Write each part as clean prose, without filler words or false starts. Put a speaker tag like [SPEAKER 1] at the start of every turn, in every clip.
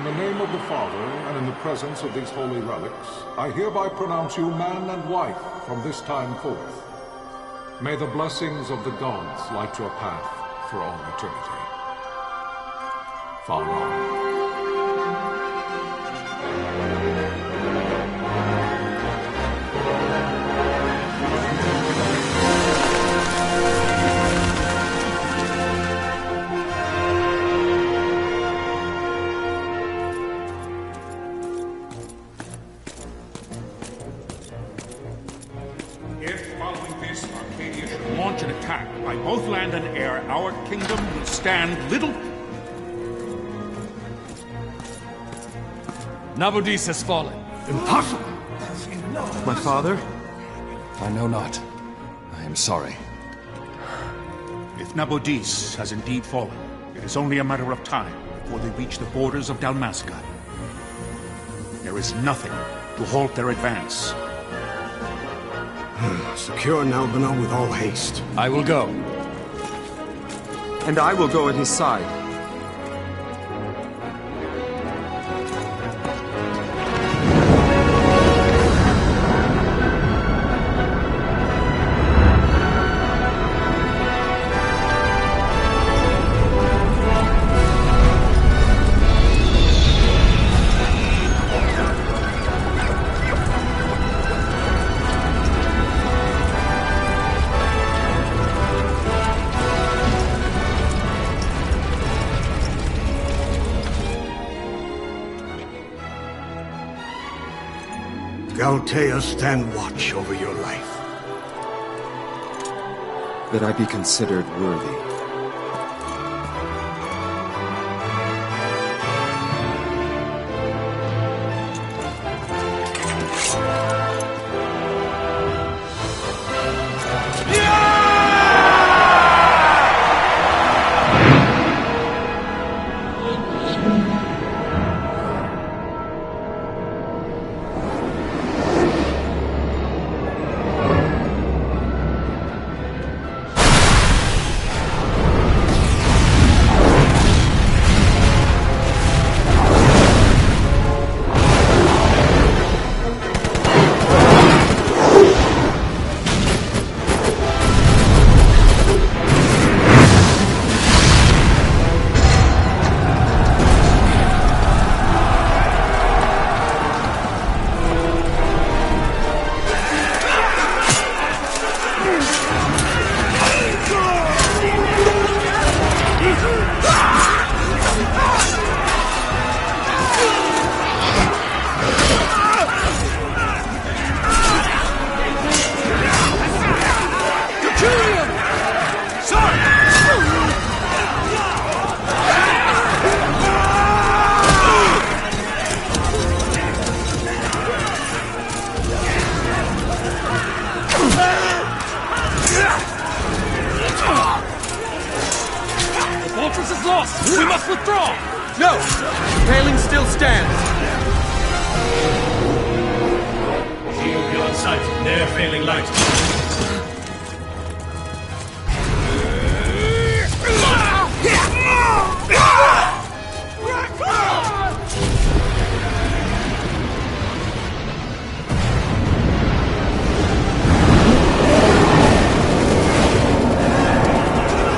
[SPEAKER 1] the name of the Father, and in the presence of these holy relics, I hereby pronounce you man and wife from this time forth. May the blessings of the gods light your path for all eternity. Farewell.
[SPEAKER 2] By both land and air, our kingdom will stand little...
[SPEAKER 3] Nabudis has fallen.
[SPEAKER 2] Impossible!
[SPEAKER 4] My father?
[SPEAKER 3] I know not. I am sorry.
[SPEAKER 2] If Nabudis has indeed fallen, it is only a matter of time before they reach the borders of Dalmasca. There is nothing to halt their advance.
[SPEAKER 5] Secure Nalbina with all haste.
[SPEAKER 3] I will go.
[SPEAKER 4] And I will go at his side.
[SPEAKER 5] Galtea, stand watch over your life.
[SPEAKER 4] That I be considered worthy.
[SPEAKER 3] We must withdraw!
[SPEAKER 4] No! The paling still stands!
[SPEAKER 6] Shield beyond sight, ne'er failing light.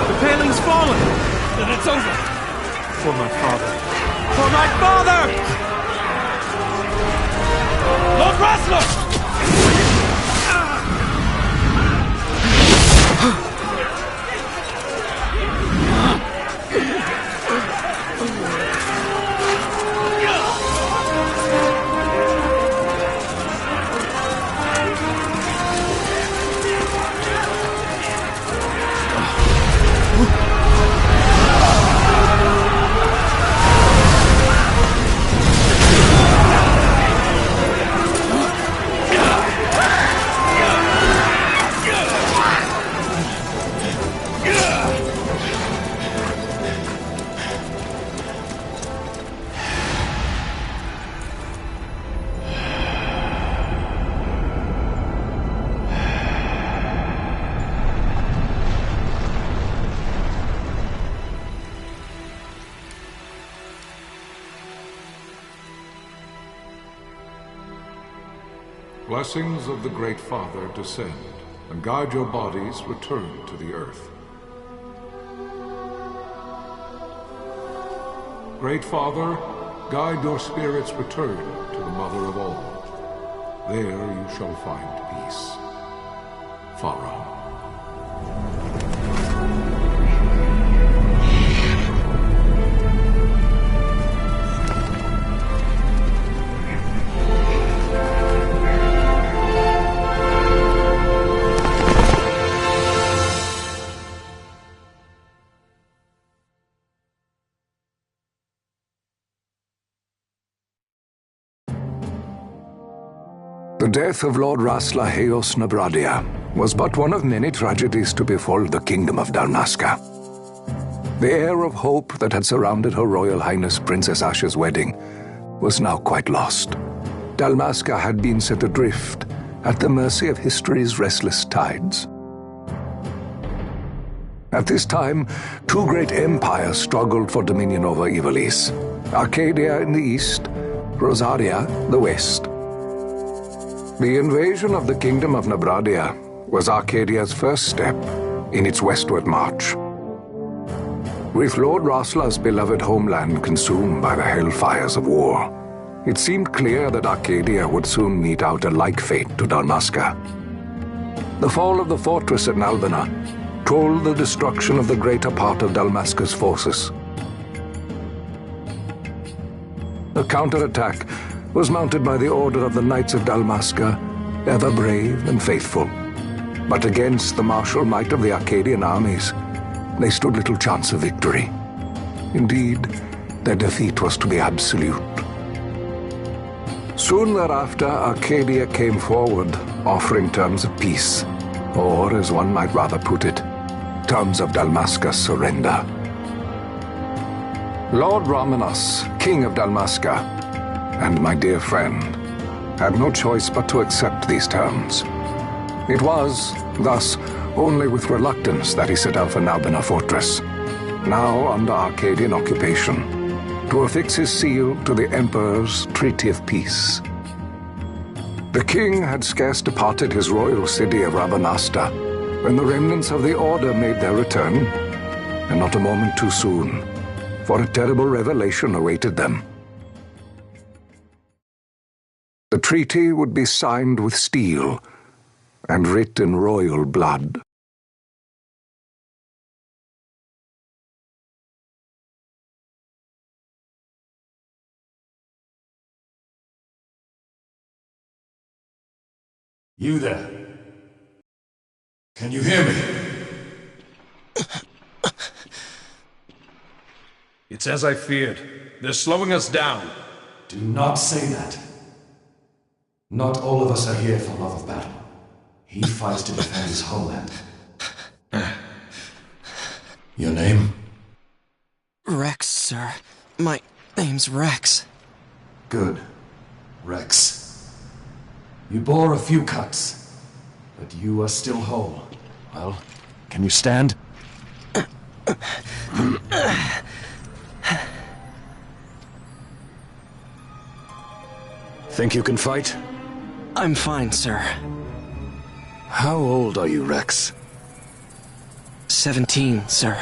[SPEAKER 4] The paling's fallen!
[SPEAKER 3] Then it's over!
[SPEAKER 4] For my father. For my father!
[SPEAKER 3] Lord Rasler!
[SPEAKER 1] blessings of the Great Father descend, and guide your bodies return to the earth. Great Father, guide your spirits return to the Mother of all. There you shall find peace. Pharaoh.
[SPEAKER 7] The death of Lord Raslaheos Nabradia was but one of many tragedies to befall the kingdom of Dalmasca. The air of hope that had surrounded Her Royal Highness Princess Asha's wedding was now quite lost. Dalmasca had been set adrift at the mercy of history's restless tides. At this time, two great empires struggled for dominion over Ivalice: Arcadia in the east, Rosaria the west. The invasion of the Kingdom of Nabradia was Arcadia's first step in its westward march. With Lord Rasla's beloved homeland consumed by the hellfires of war, it seemed clear that Arcadia would soon mete out a like fate to Dalmasca. The fall of the fortress at Nalbina told the destruction of the greater part of Dalmasca's forces. The counterattack was mounted by the order of the Knights of Dalmasca, ever brave and faithful. But against the martial might of the Arcadian armies, they stood little chance of victory. Indeed, their defeat was to be absolute. Soon thereafter, Arcadia came forward, offering terms of peace, or, as one might rather put it, terms of Dalmasca's surrender. Lord Ramenas, King of Dalmasca, and my dear friend, had no choice but to accept these terms. It was, thus, only with reluctance that he set out for Nalbina Fortress, now under Arcadian occupation, to affix his seal to the Emperor's Treaty of Peace. The king had scarce departed his royal city of Rabanasta when the remnants of the Order made their return, and not a moment too soon, for a terrible revelation awaited them. The treaty would be signed with steel and writ in royal blood.
[SPEAKER 6] You there? Can you hear me?
[SPEAKER 4] It's as I feared. They're slowing us down.
[SPEAKER 3] Do not say that. Not all of us are here for love of battle. He fights to defend his homeland.
[SPEAKER 6] Your name?
[SPEAKER 8] Rex, sir. My name's Rex.
[SPEAKER 3] Good. Rex. You bore a few cuts, but you are still whole. Well, can you stand? Think you can fight?
[SPEAKER 8] I'm fine, sir.
[SPEAKER 3] How old are you, Rex?
[SPEAKER 8] 17, sir.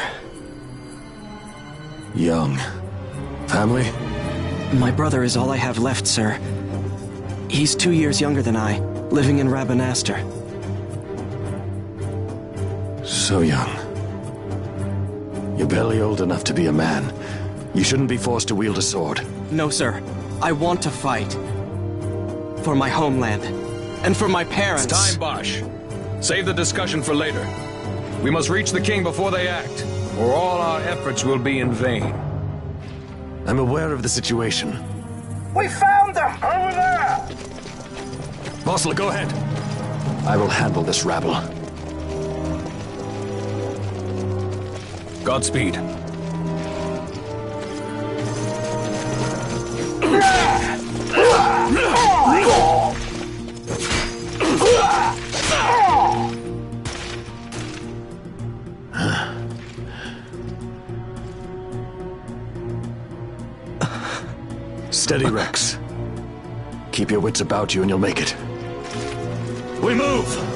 [SPEAKER 3] Young. Family?
[SPEAKER 8] My brother is all I have left, sir. He's 2 years younger than I, living in Rabanaster.
[SPEAKER 3] So young. You're barely old enough to be a man. You shouldn't be forced to wield a sword.
[SPEAKER 8] No, sir. I want to fight. For my homeland. And for my parents.
[SPEAKER 4] It's time, Bosch. Save the discussion for later. We must reach the king before they act, or all our efforts will be in vain.
[SPEAKER 3] I'm aware of the situation.
[SPEAKER 9] We found them! Over there!
[SPEAKER 3] Mossel, go ahead. I will handle this rabble.
[SPEAKER 4] Godspeed.
[SPEAKER 3] Steady, Rex. Keep your wits about you and you'll make it.
[SPEAKER 6] We move!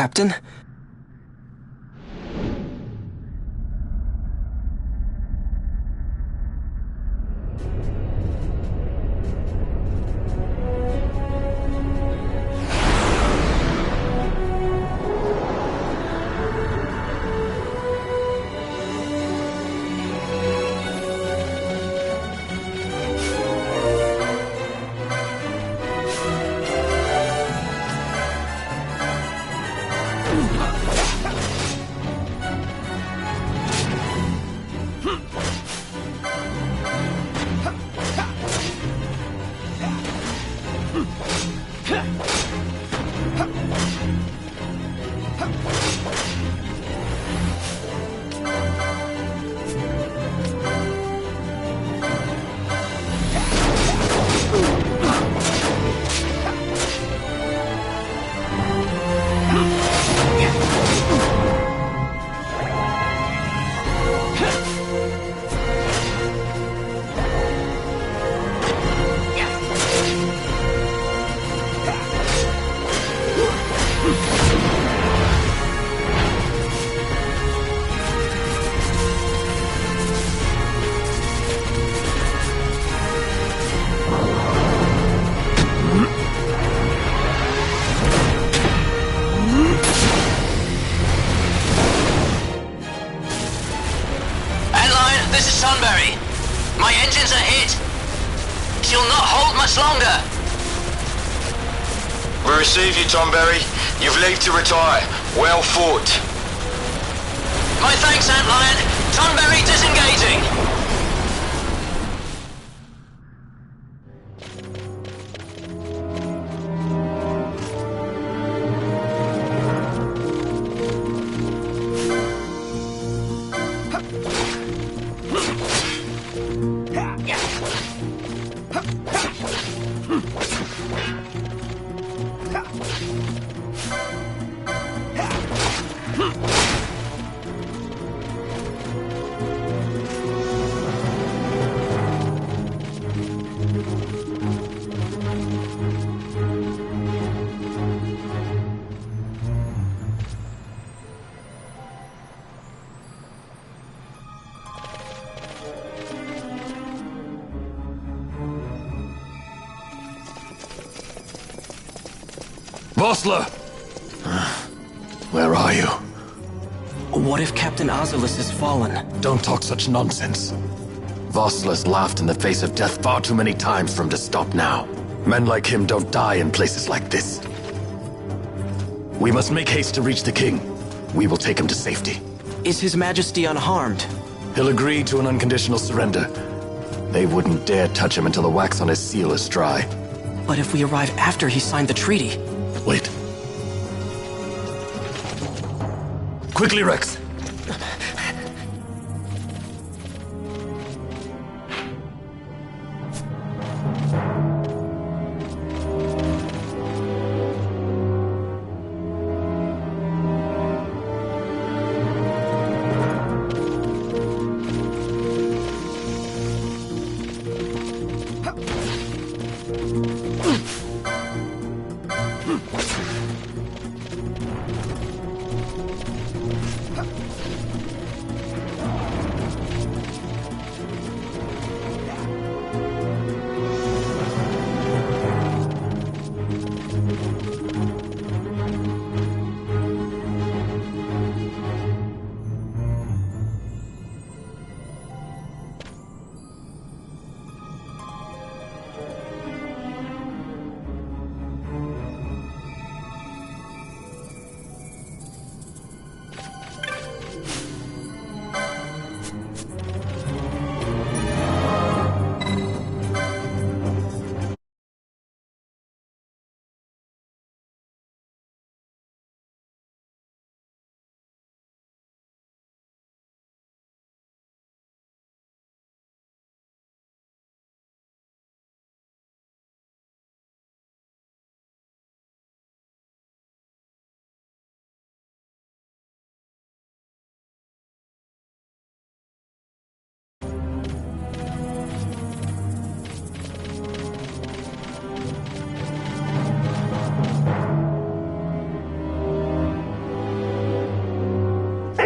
[SPEAKER 8] Captain?
[SPEAKER 10] My engines are hit. She'll not hold much longer.
[SPEAKER 11] We receive you, Tomberry. You've leave to retire. Well fought.
[SPEAKER 10] My thanks, Antlion. Tomberry disengaging.
[SPEAKER 3] Vossler! Where are you?
[SPEAKER 8] What if Captain Oculus has fallen?
[SPEAKER 3] Don't talk such nonsense. Vossler's laughed in the face of death far too many times for him to stop now. Men like him don't die in places like this. We must make haste to reach the king. We will take him to safety.
[SPEAKER 8] Is His Majesty unharmed?
[SPEAKER 3] He'll agree to an unconditional surrender. They wouldn't dare touch him until the wax on his seal is dry.
[SPEAKER 8] But if we arrive after he signed the treaty...
[SPEAKER 3] Wait. Quickly, Rex!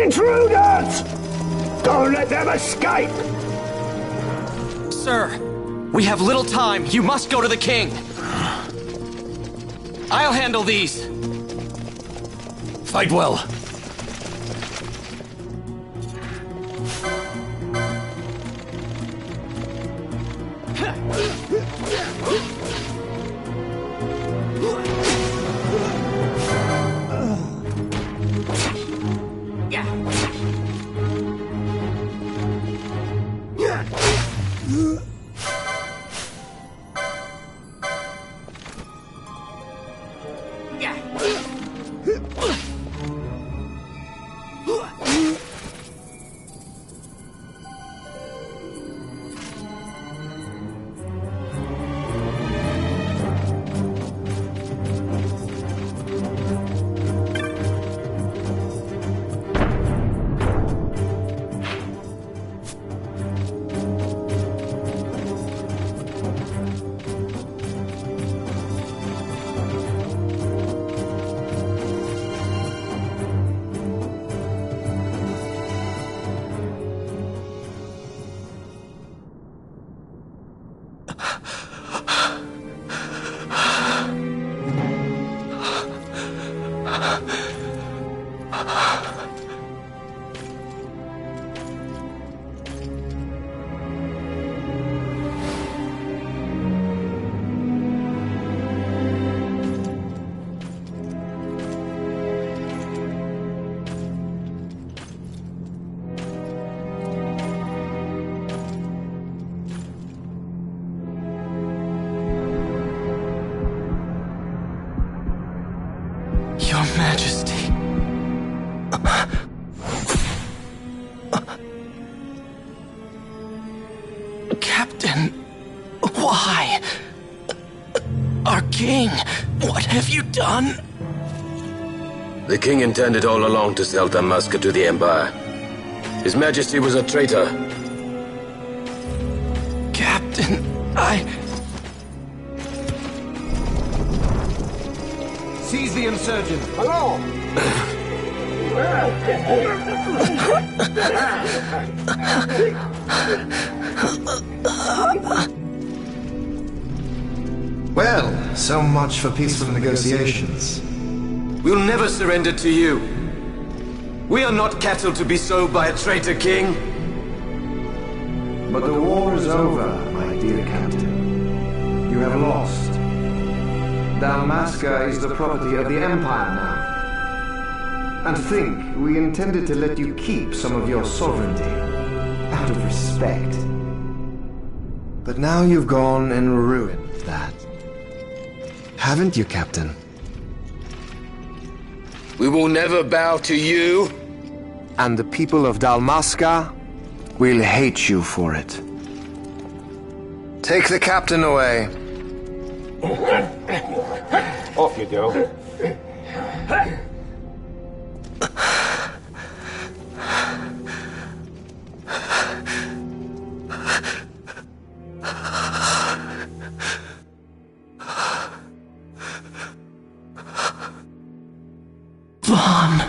[SPEAKER 9] Intruders! Don't let them escape!
[SPEAKER 8] Sir, we have little time. You must go to the king. I'll handle these.
[SPEAKER 3] Fight well.
[SPEAKER 8] Your Majesty. Captain, why? Our king, what have you done?
[SPEAKER 11] The king intended all along to sell Damascus to the Empire. His Majesty was a traitor.
[SPEAKER 8] Captain,
[SPEAKER 9] Seize the insurgent. Hello!
[SPEAKER 12] Well, so much for peaceful negotiations.
[SPEAKER 11] We'll never surrender to you. We are not cattle to be sold by a traitor king.
[SPEAKER 12] But the war is over, my dear Captain. You have lost. Dalmasca is the property of the Empire now. And think, we intended to let you keep some of your sovereignty, out of respect. But now you've gone and ruined that. Haven't you, Captain?
[SPEAKER 11] We will never bow to you.
[SPEAKER 12] And the people of Dalmasca will hate you for it. Take the captain away.
[SPEAKER 9] Off you go.
[SPEAKER 8] Vaughn.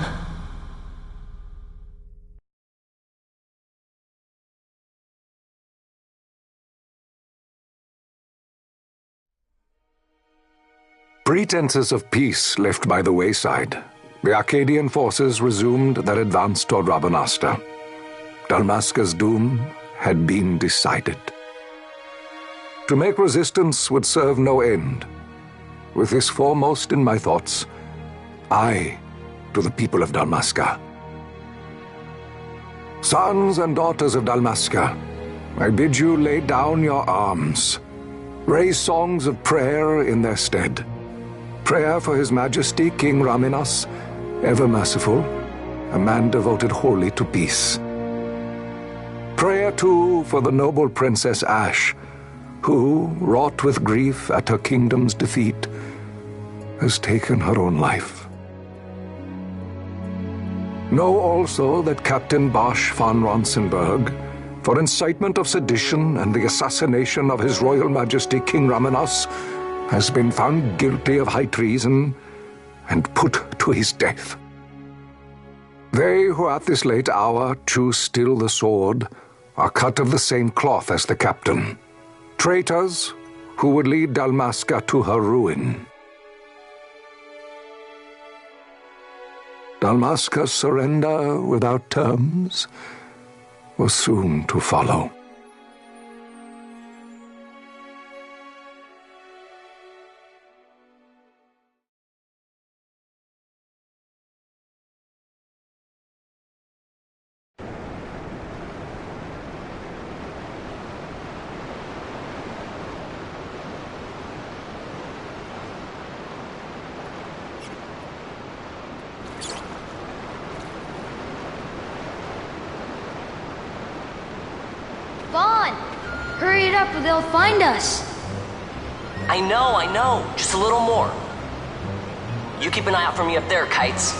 [SPEAKER 7] Pretenses of peace left by the wayside, the Arcadian forces resumed their advance toward Rabanasta. Dalmasca's doom had been decided. To make resistance would serve no end. With this foremost in my thoughts, I, to the people of Dalmasca. Sons and daughters of Dalmasca, I bid you lay down your arms. Raise songs of prayer in their stead. Prayer for His Majesty King Raminas, ever merciful, a man devoted wholly to peace. Prayer, too, for the noble Princess Ash, who, wrought with grief at her kingdom's defeat, has taken her own life. Know also that Captain Bosch von Ronsenberg, for incitement of sedition and the assassination of His Royal Majesty King Raminas, has been found guilty of high treason and put to his death. They who at this late hour choose still the sword are cut of the same cloth as the captain, traitors who would lead Dalmasca to her ruin. Dalmasca's surrender without terms was soon to follow.
[SPEAKER 13] Hurry it up or they'll find us.
[SPEAKER 10] I know. Just a little more. You keep an eye out for me up there, Kites.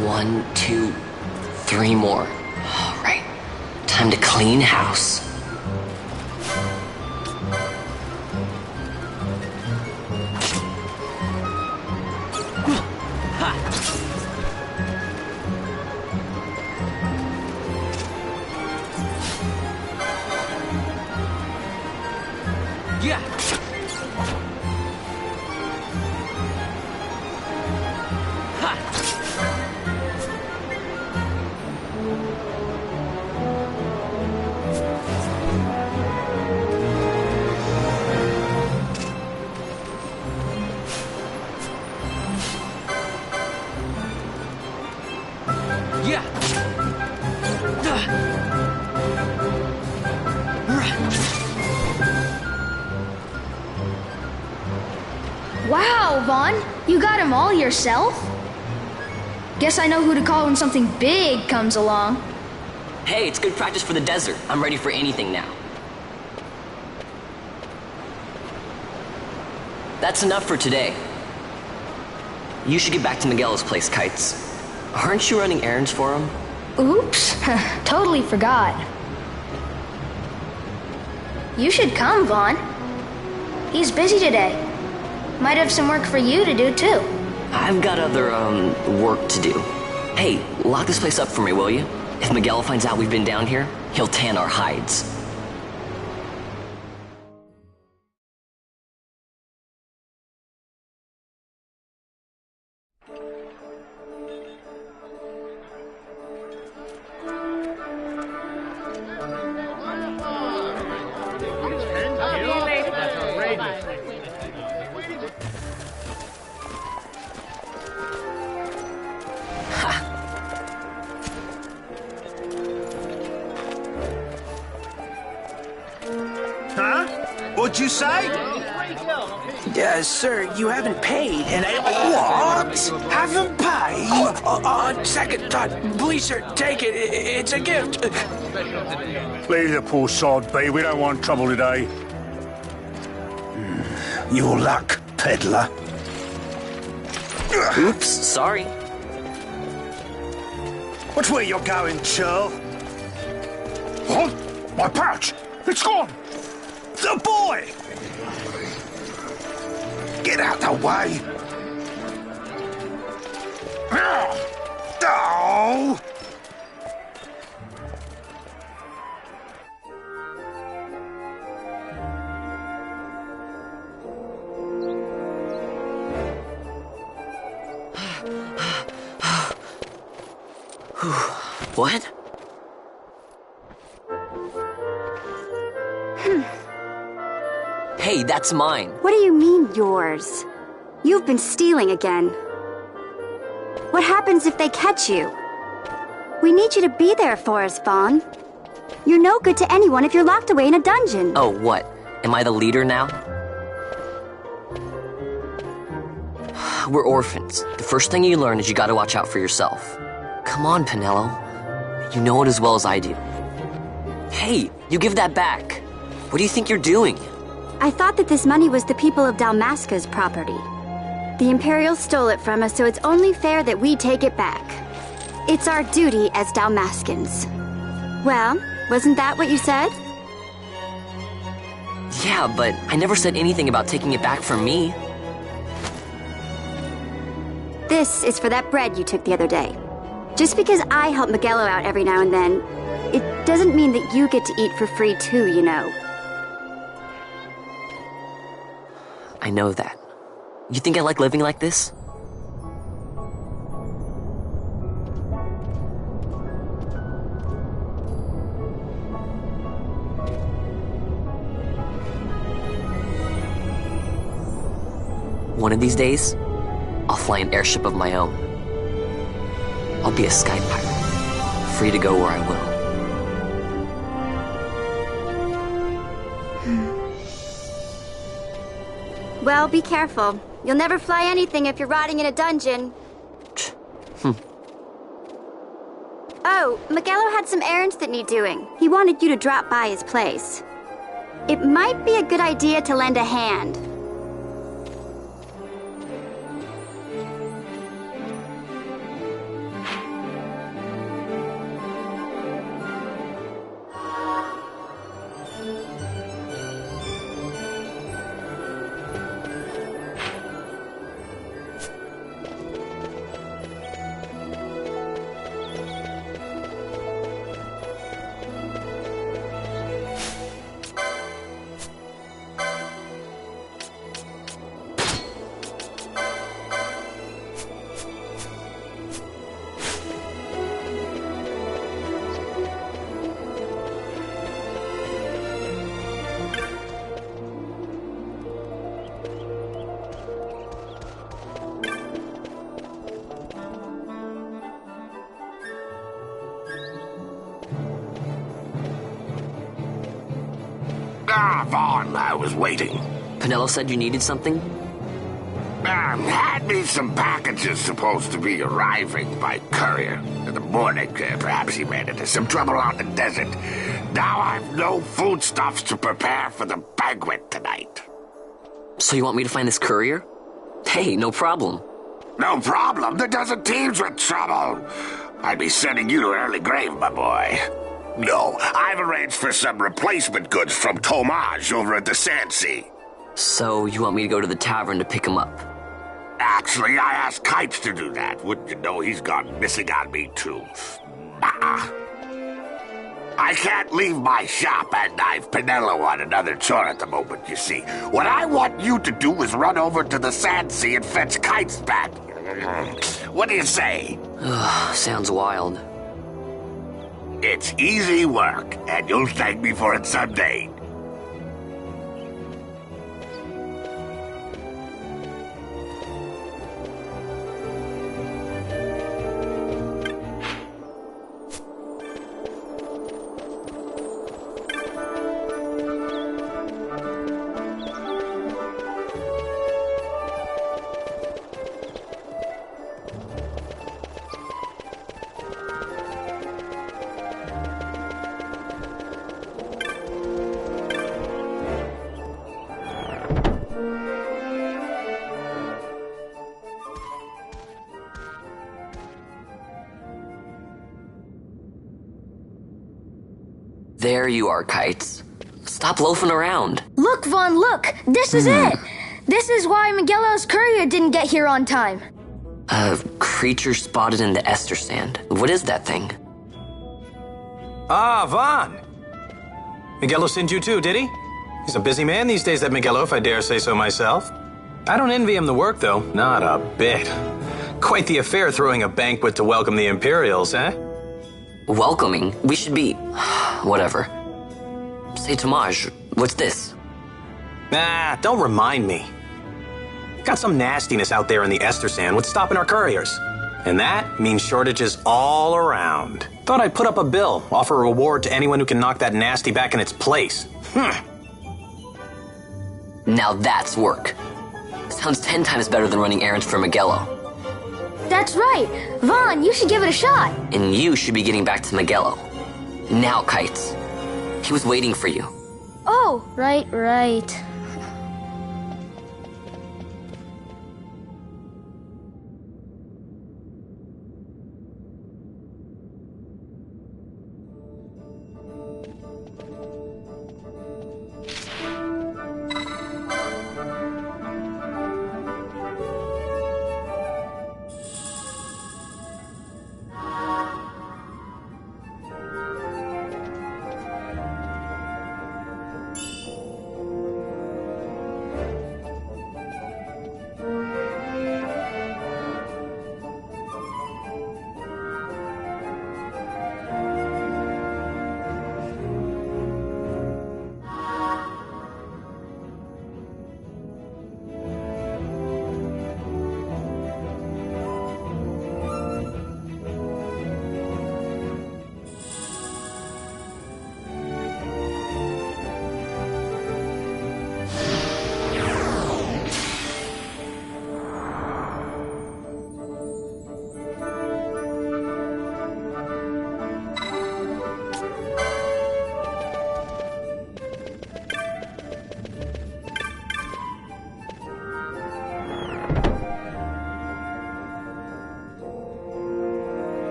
[SPEAKER 10] 1, 2, 3 more. All right. Time to clean house.
[SPEAKER 14] Yeah.
[SPEAKER 13] Wow, Vaughn, you got him all yourself? Guess I know who to call when something big comes along.
[SPEAKER 10] Hey, it's good practice for the desert. I'm ready for anything now. That's enough for today. You should get back to Miguel's place, Kites. Aren't you running errands for him?
[SPEAKER 13] Oops, totally forgot. You should come, Vaughn. He's busy today. Might have some work for you to do, too.
[SPEAKER 10] I've got other, work to do. Hey, lock this place up for me, will you? If Miguel finds out we've been down here, he'll tan our hides.
[SPEAKER 15] Huh? What'd you say?
[SPEAKER 16] Sir, you haven't paid, and What? Haven't paid? On second thought, please, sir, take it. It's a gift.
[SPEAKER 2] Leave the poor sod be. We don't want trouble today.
[SPEAKER 16] Your luck, peddler.
[SPEAKER 10] Oops, sorry.
[SPEAKER 15] Watch where you're going, churl.
[SPEAKER 2] What? My pouch! It's gone!
[SPEAKER 15] The boy!
[SPEAKER 16] Get out the way!
[SPEAKER 15] Oh!
[SPEAKER 10] What? Hey, that's mine.
[SPEAKER 17] What do you mean, yours? You've been stealing again. What happens if they catch you? We need you to be there for us, Vaughn. You're no good to anyone if you're locked away in a dungeon.
[SPEAKER 10] Oh, what? Am I the leader now? We're orphans. The first thing you learn is you gotta watch out for yourself. Come on, Pinello. You know it as well as I do. Hey, you give that back. What do you think you're doing?
[SPEAKER 17] I thought that this money was the people of Dalmasca's property. The Imperials stole it from us, so it's only fair that we take it back. It's our duty as Dalmascans. Well, wasn't that what you said?
[SPEAKER 10] Yeah, but I never said anything about taking it back from me.
[SPEAKER 17] This is for that bread you took the other day. Just because I help Miguelo out every now and then, it doesn't mean that you get to eat for free too, you know.
[SPEAKER 10] I know that. You think I like living like this? One of these days, I'll fly an airship of my own. I'll be a sky pirate, free to go where I will.
[SPEAKER 17] Well, be careful. You'll never fly anything if you're rotting in a dungeon. Oh, Miguelo had some errands that need doing. He wanted you to drop by his place. It might be a good idea to lend a hand.
[SPEAKER 18] Vaughn, I was waiting.
[SPEAKER 10] Pinello said you needed something?
[SPEAKER 18] Had me some packages supposed to be arriving by courier in the morning. Perhaps he ran into some trouble on the desert. Now I've no foodstuffs to prepare for the banquet tonight.
[SPEAKER 10] So you want me to find this courier? Hey, no problem.
[SPEAKER 18] No problem? The desert teems with trouble. I'd be sending you to an early grave, my boy. No, I've arranged for some replacement goods from Tomage over at the Sandsea.
[SPEAKER 10] So you want me to go to the tavern to pick him up?
[SPEAKER 18] Actually, I asked Kites to do that. Wouldn't you know he's gone missing on me, too. I can't leave my shop, and I've Pinello on another chore at the moment, you see. What I want you to do is run over to the Sandsea and fetch Kites back. What do you say?
[SPEAKER 10] Sounds wild.
[SPEAKER 18] It's easy work, and you'll thank me for it someday.
[SPEAKER 10] There you are, Kites. Stop loafing around.
[SPEAKER 13] Look, Vaughn, look! This is it! This is why Miguelo's courier didn't get here on time.
[SPEAKER 10] A creature spotted in the Ester Sand. What is that thing?
[SPEAKER 19] Ah, Vaughn! Miguelo sent you too, did he? He's a busy man these days, that Miguelo, if I dare say so myself. I don't envy him the work, though. Not a bit. Quite the affair throwing a banquet to welcome the Imperials, eh?
[SPEAKER 10] Welcoming? We should be... whatever. Say, Tomaj, what's this?
[SPEAKER 19] Nah, don't remind me. Got some nastiness out there in the Ester Sand. What's stopping our couriers? And that means shortages all around. Thought I'd put up a bill, offer a reward to anyone who can knock that nasty back in its place.
[SPEAKER 10] Now that's work. Sounds 10 times better than running errands for Miguelo.
[SPEAKER 13] That's right! Vaughn, you should give it a shot!
[SPEAKER 10] And you should be getting back to Miguelo. Now, Kites. He was waiting for you.
[SPEAKER 13] Oh, right.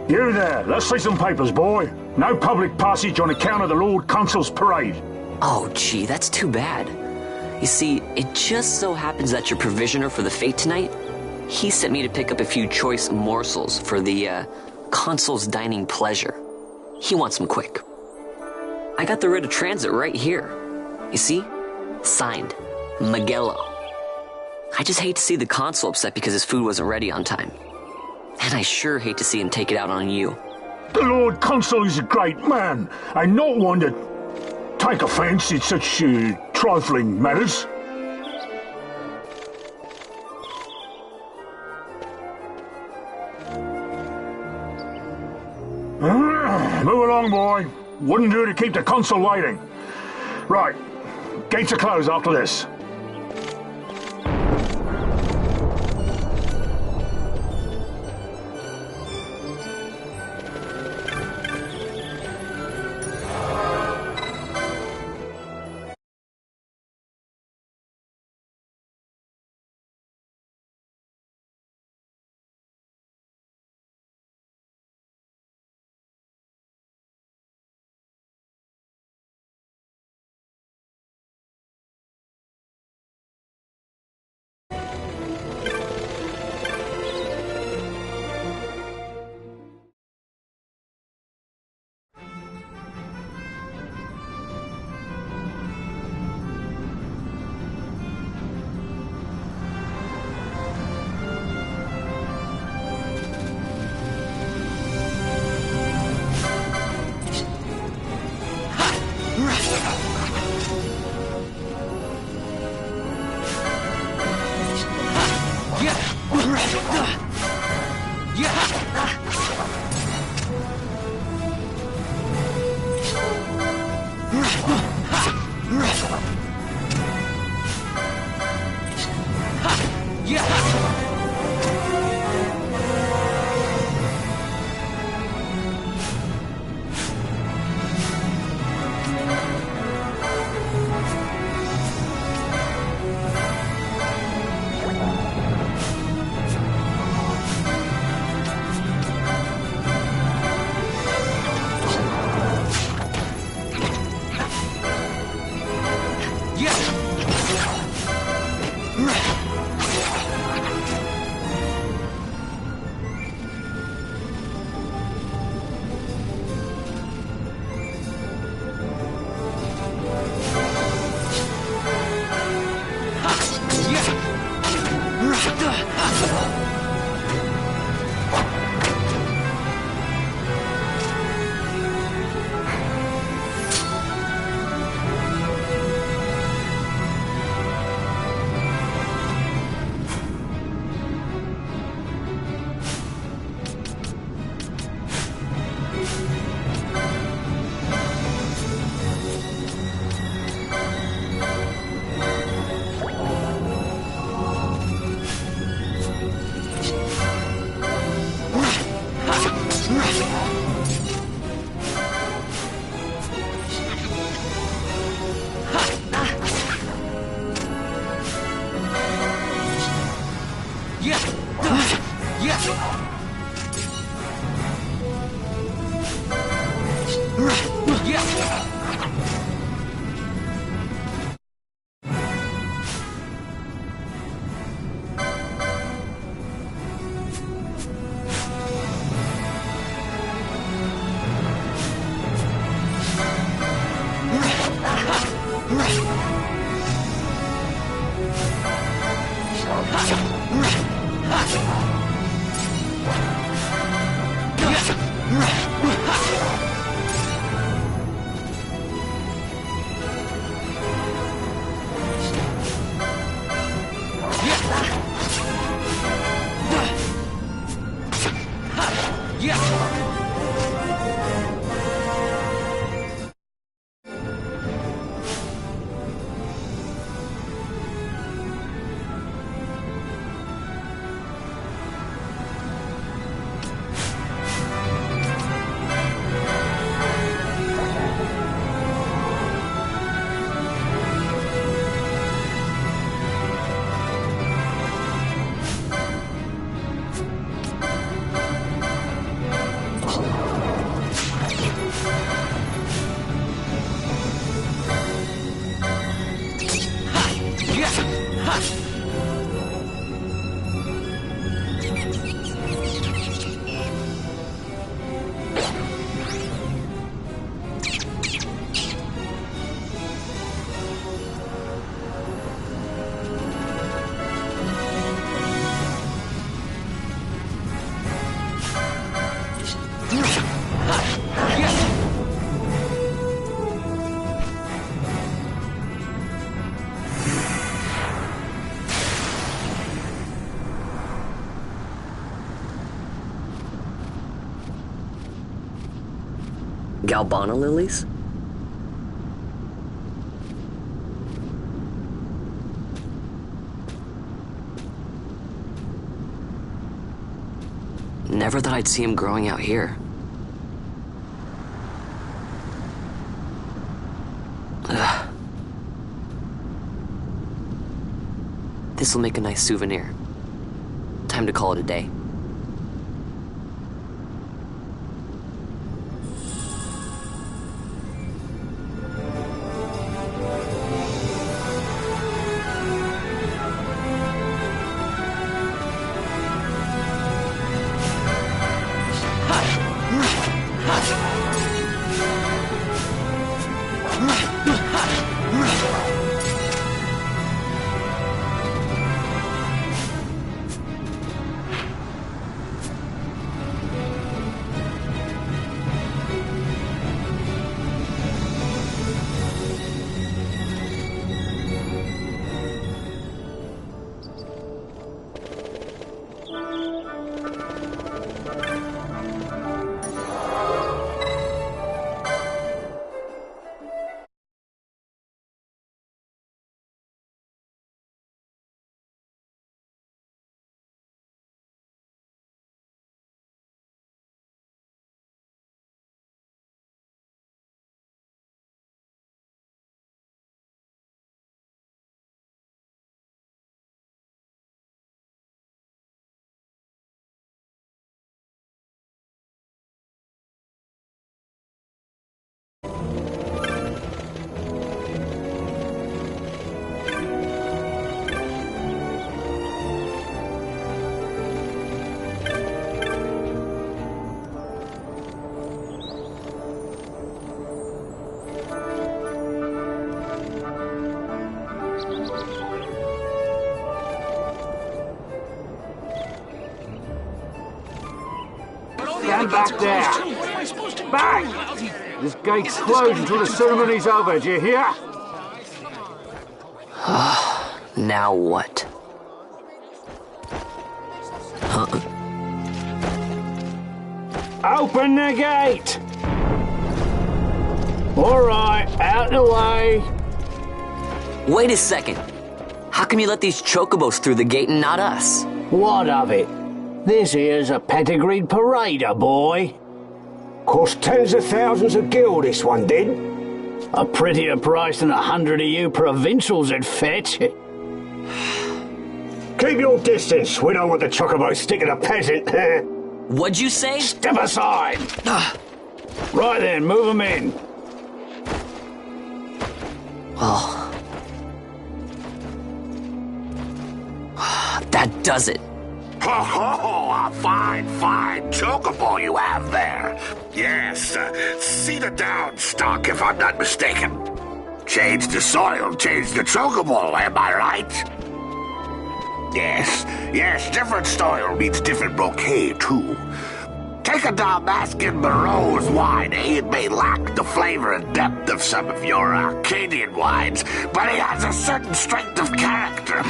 [SPEAKER 2] You there, let's see some papers, boy. No public passage on account of the Lord Consul's parade.
[SPEAKER 10] Oh, gee, that's too bad. You see, it just so happens that your provisioner for the fete tonight, he sent me to pick up a few choice morsels for the, Consul's dining pleasure. He wants them quick. I got the writ of transit right here. You see? Signed, Magello. I just hate to see the Consul upset because his food wasn't ready on time. And I sure hate to see him take it out on you.
[SPEAKER 2] The Lord Consul is a great man, and not one to take offence in such trifling matters. Move along, boy. Wouldn't do to keep the Consul waiting. Right. Gates are closed after this.
[SPEAKER 10] Galbana lilies? Never thought I'd see him growing out here. Ugh. This'll make a nice souvenir. Time to call it a day.
[SPEAKER 20] Stand back there! Back! This gate's closed until the ceremony's over, do you hear?
[SPEAKER 10] Now what? Huh?
[SPEAKER 20] Open the gate! Alright, out the way.
[SPEAKER 10] Wait a second. How come you let these chocobos through the gate and not us?
[SPEAKER 20] What of it? This here's a pedigreed parader, boy. Cost tens of thousands of gil, this one did. A prettier price than 100 of you provincials would fetch. Keep your distance. We don't want the chocobo sticking a peasant.
[SPEAKER 10] What'd you say?
[SPEAKER 20] Step aside. Right then, move them in.
[SPEAKER 10] Well, that does it.
[SPEAKER 18] Oh, a fine chocobo you have there. Yes, cedar down stock, if I'm not mistaken. Change the soil, change the chocobo, am I right? Yes, different soil means different bouquet, too. Take a Dalmascan Moreau's wine, It may lack the flavor and depth of some of your Arcadian wines, but it has a certain strength of character.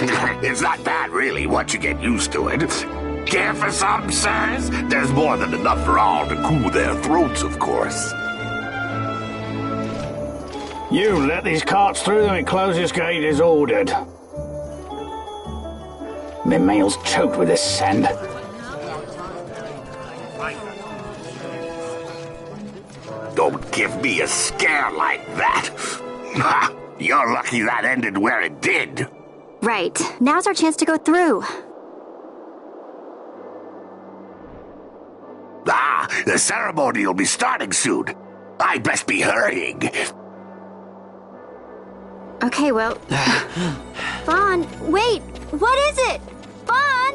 [SPEAKER 18] It's not bad, really, once you get used to it. Care for some, sirs? There's more than enough for all to cool their throats, of course.
[SPEAKER 20] You let these carts through and close this gate as ordered. My mail's choked with this sand.
[SPEAKER 18] Don't give me a scare like that. You're lucky that ended where it did.
[SPEAKER 17] Right. Now's our chance to go through.
[SPEAKER 18] The ceremony will be starting soon. I'd best be hurrying.
[SPEAKER 17] Okay, well... Fawn, wait! What is it? Fawn!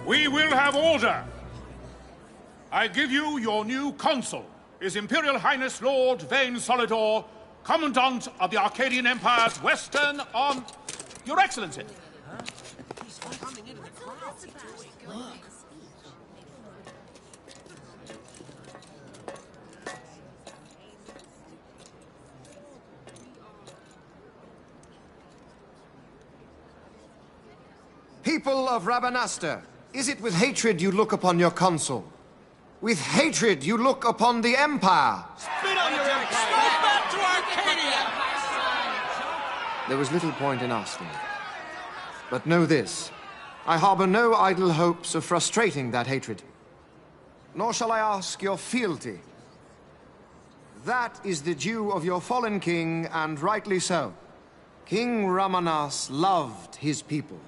[SPEAKER 2] We will have order. I give you your new consul, His Imperial Highness Lord Vane Solidor, Commandant of the Arcadian Empire's Western on... Your Excellency.
[SPEAKER 12] People of Rabanastre, is it with hatred you look upon your consul? With hatred you look upon the Empire?
[SPEAKER 15] Spit on your empire! Straight back to Arcadia!
[SPEAKER 12] There was little point in asking. But know this, I harbor no idle hopes of frustrating that hatred. Nor shall I ask your fealty. That is the due of your fallen king, and rightly so. King Ramanas loved his people,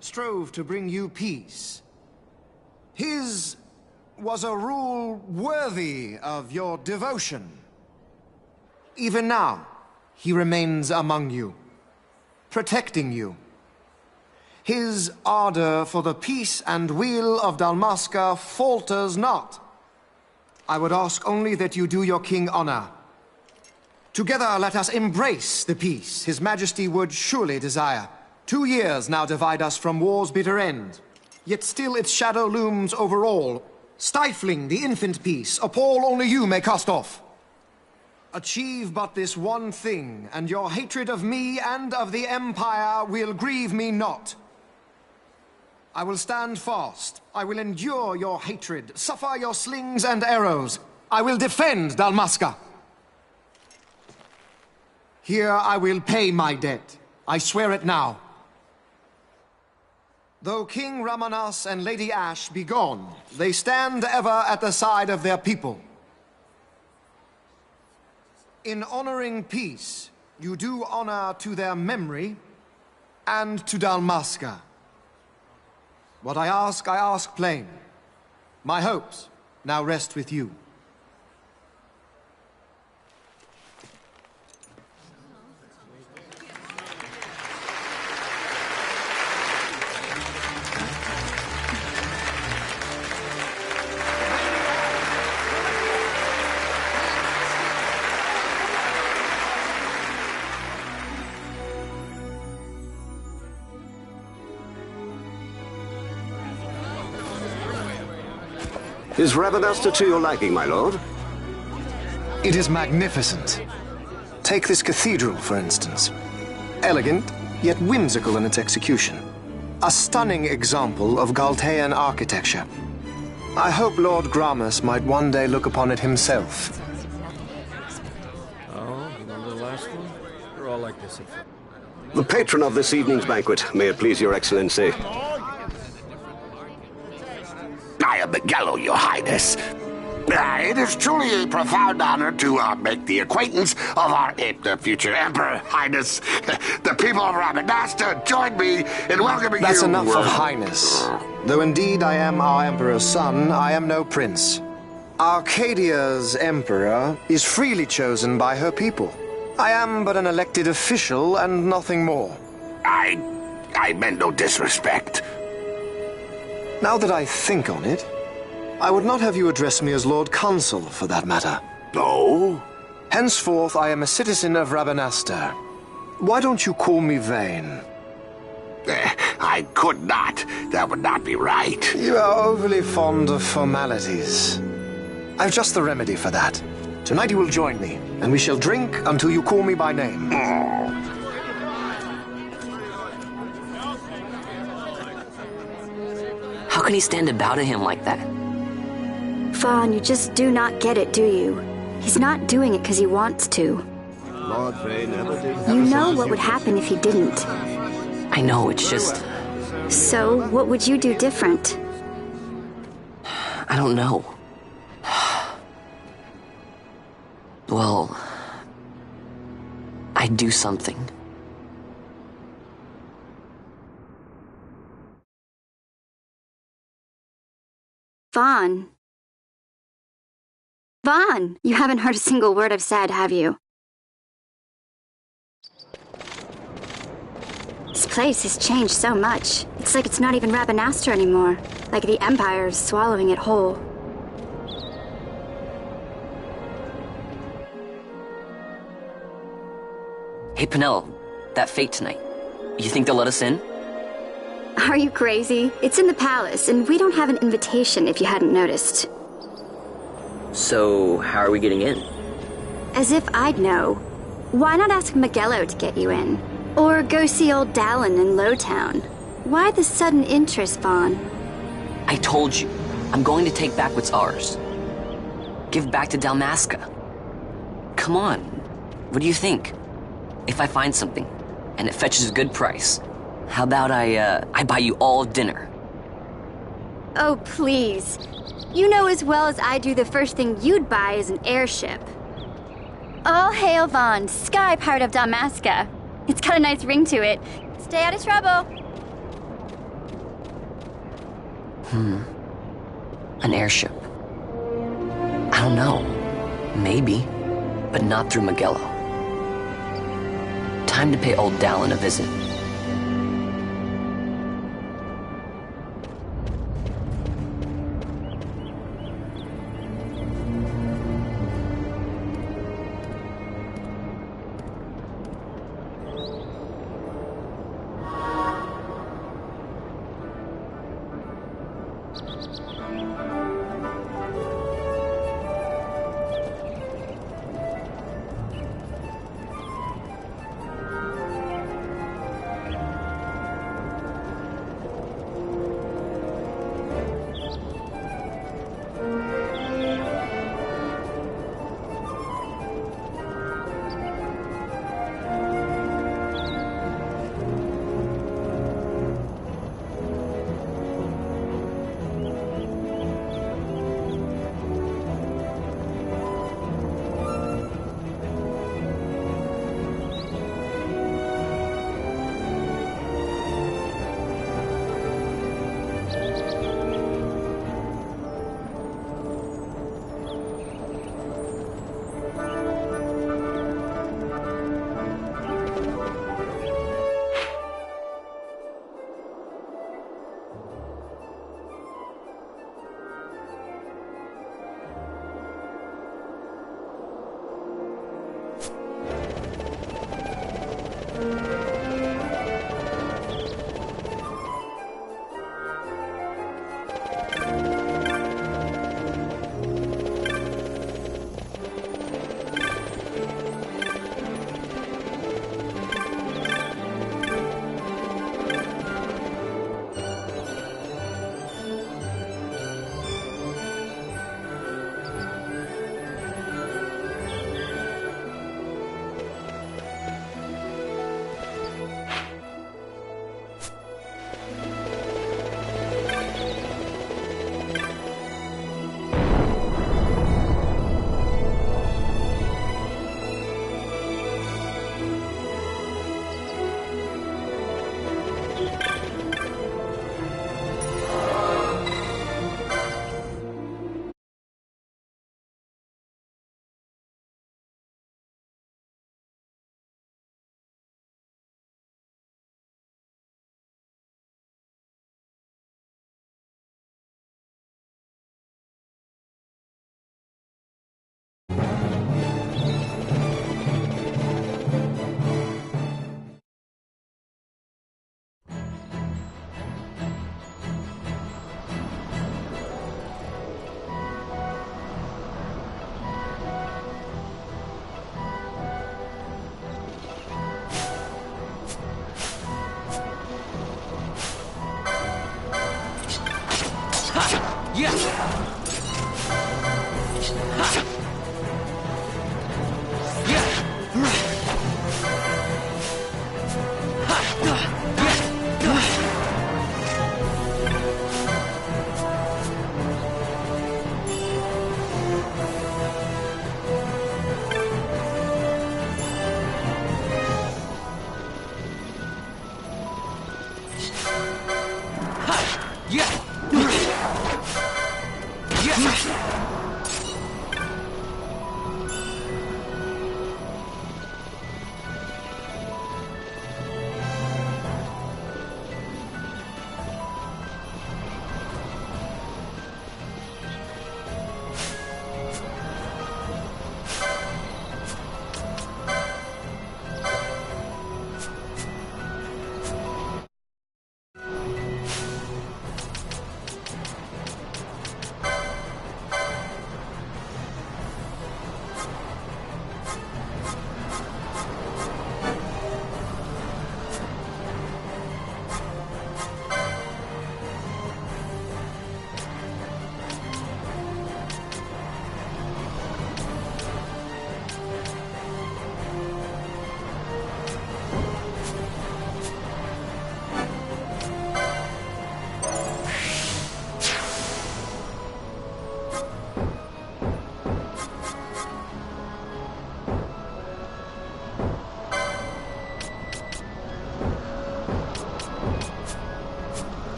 [SPEAKER 12] strove to bring you peace. His was a rule worthy of your devotion. Even now, he remains among you, protecting you. His ardor for the peace and weal of Dalmasca falters not. I would ask only that you do your king honor. Together let us embrace the peace His Majesty would surely desire. 2 years now divide us from war's bitter end, yet still its shadow looms over all, stifling the infant peace a pall only you may cast off. Achieve but this one thing, and your hatred of me and of the Empire will grieve me not. I will stand fast. I will endure your hatred, suffer your slings and arrows. I will defend Dalmasca. Here I will pay my debt. I swear it now. Though King Ramanas and Lady Ash be gone, they stand ever at the side of their people. In honoring peace, you do honor to their memory and to Dalmasca. What I ask plain. My hopes now rest with you.
[SPEAKER 21] Is Rabanastre to your liking, my lord?
[SPEAKER 12] It is magnificent. Take this cathedral, for instance. Elegant, yet whimsical in its execution. A stunning example of Galtean architecture. I hope Lord Gramus might one day look upon it himself.
[SPEAKER 22] Oh, remember the last one? They're all like this.
[SPEAKER 21] The patron of this evening's banquet, may it please your excellency.
[SPEAKER 18] I am Miguel, your highness. It is truly a profound honor to make the acquaintance of our future emperor, highness. The people of Rabanastre join me in welcoming
[SPEAKER 12] That's
[SPEAKER 18] you.
[SPEAKER 12] That's enough of highness. Though indeed I am our emperor's son, I am no prince. Arcadia's emperor is freely chosen by her people. I am but an elected official and nothing more.
[SPEAKER 18] I meant no disrespect.
[SPEAKER 12] Now that I think on it, I would not have you address me as Lord Consul, for that matter.
[SPEAKER 18] No?
[SPEAKER 12] Henceforth, I am a citizen of Rabanastre. Why don't you call me Vane?
[SPEAKER 18] I could not. That would not be right.
[SPEAKER 12] You are overly fond of formalities. I've just the remedy for that. Tonight you will join me, and we shall drink until you call me by name.
[SPEAKER 10] How can he stand about to him like that?
[SPEAKER 17] Vaughn, you just do not get it, do you? He's not doing it because he wants to. You know what would happen if he didn't.
[SPEAKER 10] I know, it's just...
[SPEAKER 17] So, what would you do different?
[SPEAKER 10] I don't know. Well... I'd do something.
[SPEAKER 17] Vaughn. Vaughn! You haven't heard a single word I've said, have you? This place has changed so much. It's like it's not even Rabanastre anymore. Like the Empire is swallowing it whole.
[SPEAKER 10] Hey, Penelo, that fete tonight. You think they'll let us in?
[SPEAKER 17] Are you crazy? It's in the palace, and we don't have an invitation if you hadn't noticed.
[SPEAKER 10] So, how are we getting in?
[SPEAKER 17] As if I'd know. Why not ask Magello to get you in? Or go see old Dallin in Lowtown? Why the sudden interest, Vaughn?
[SPEAKER 10] I told you, I'm going to take back what's ours. Give back to Dalmasca. Come on, what do you think? If I find something, and it fetches a good price, how about I buy you all dinner?
[SPEAKER 17] Oh, please. You know as well as I do the first thing you'd buy is an airship. All hail Vaughn, Sky Pirate of Dalmasca. It's got a nice ring to it. Stay out of trouble.
[SPEAKER 10] An airship. I don't know. Maybe, but not through Magello. Time to pay old Dallin a visit.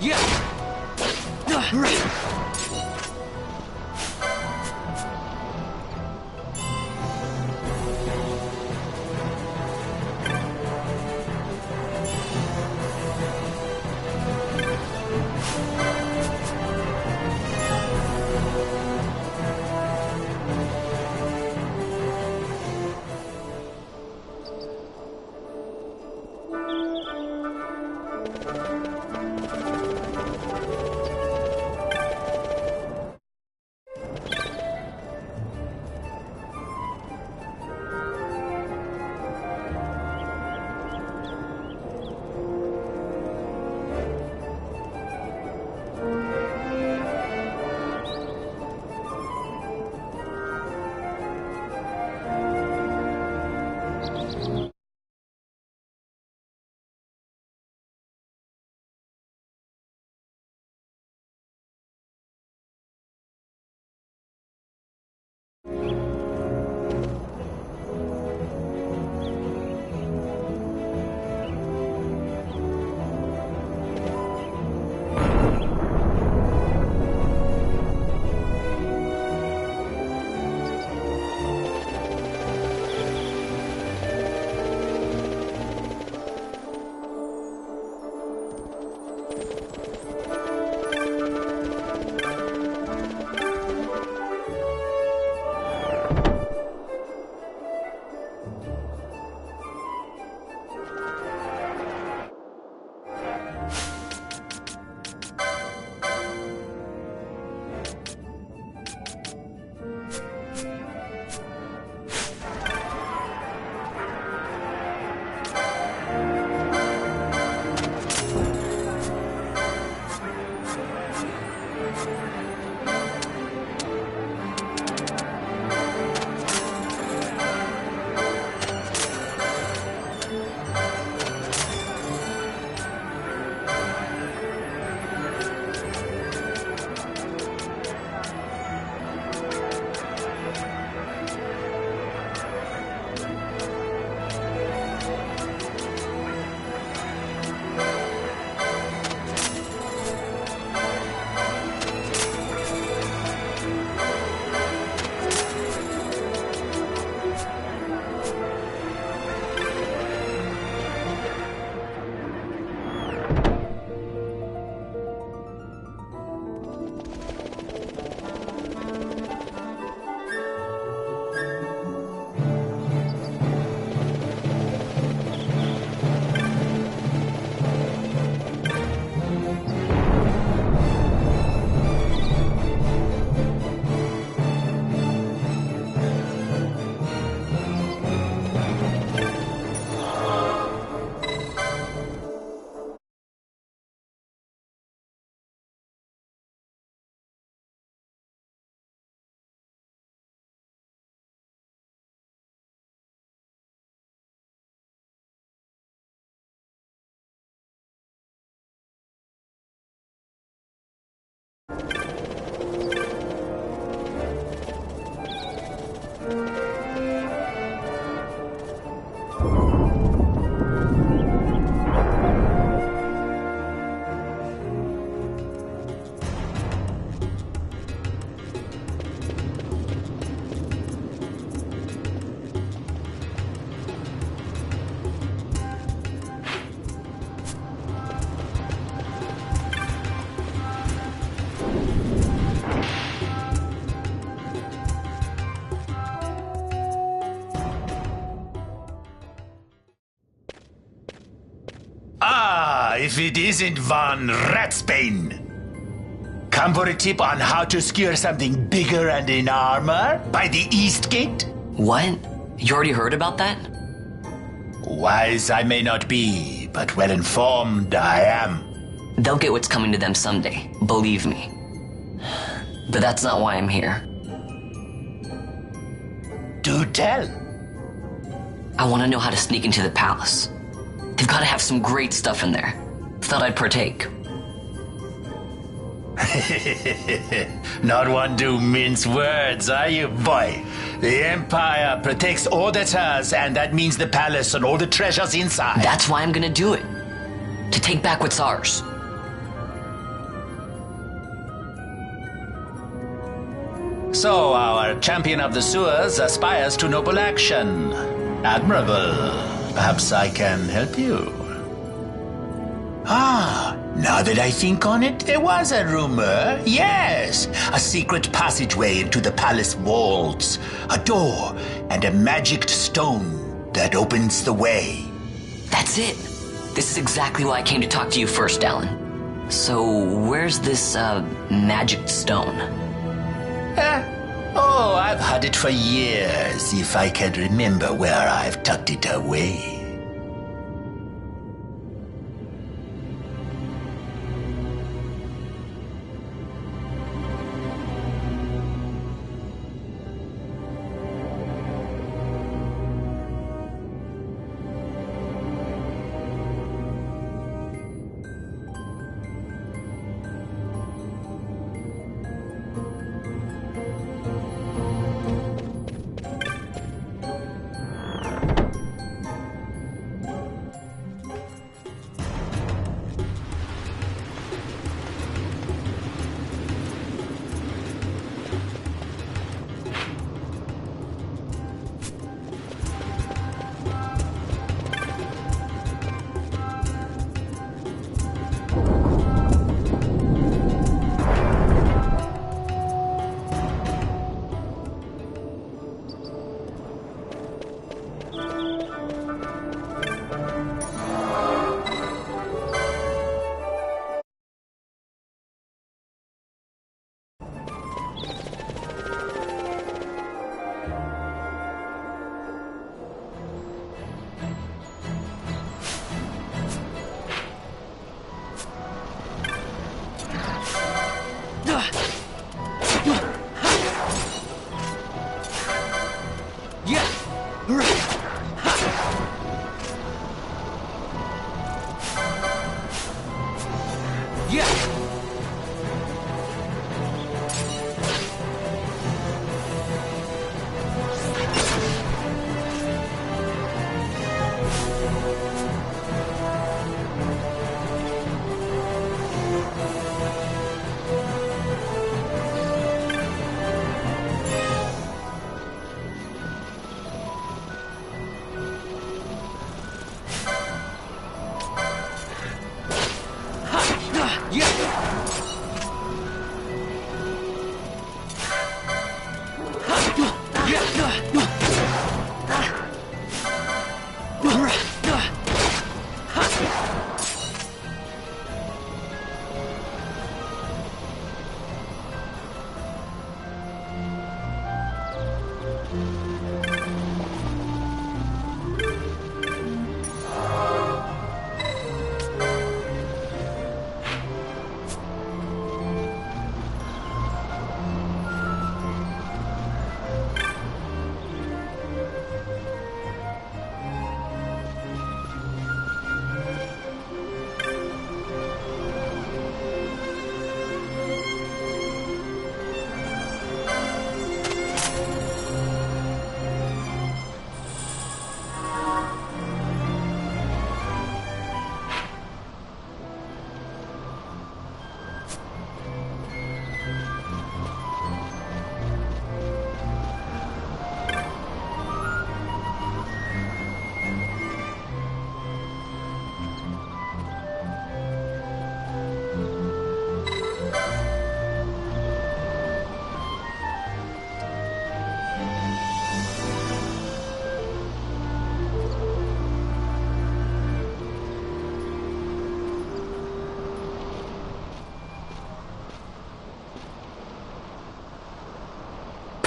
[SPEAKER 14] Yeah.
[SPEAKER 1] If it isn't Von Ratsbane. Come for a tip on how to secure something bigger and in armor by the East Gate?
[SPEAKER 10] What? You already heard about that?
[SPEAKER 1] Wise I may not be, but well informed I am.
[SPEAKER 10] They'll get what's coming to them someday, believe me. But that's not why I'm here.
[SPEAKER 1] Do tell.
[SPEAKER 10] I want to know how to sneak into the palace. They've got to have some great stuff in there. Thought I'd partake.
[SPEAKER 1] Not one to mince words, are you, boy? The Empire protects all that's hers, and that means the palace and all the treasures inside.
[SPEAKER 10] That's why I'm gonna do it. To take back what's ours.
[SPEAKER 1] So, our champion of the sewers aspires to noble action. Admirable. Perhaps I can help you. Now that I think on it, there was a rumor. Yes, a secret passageway into the palace walls. A door and a magic stone that opens the way.
[SPEAKER 10] That's it. This is exactly why I came to talk to you first, Alan. So, where's this, magic stone?
[SPEAKER 1] I've had it for years, if I can remember where I've tucked it away.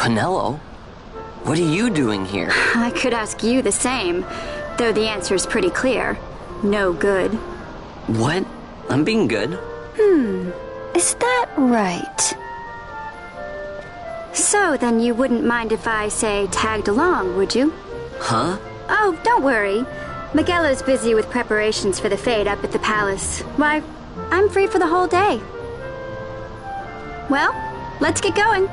[SPEAKER 10] Penelo? What are you doing here?
[SPEAKER 17] I could ask you the same, though the answer's pretty clear. No good.
[SPEAKER 10] What? I'm being good.
[SPEAKER 17] Is that right? So then you wouldn't mind if I, say, tagged along, would you?
[SPEAKER 10] Huh?
[SPEAKER 17] Oh, don't worry. Miguelo's busy with preparations for the fete up at the palace. Why, I'm free for the whole day. Well, let's get going.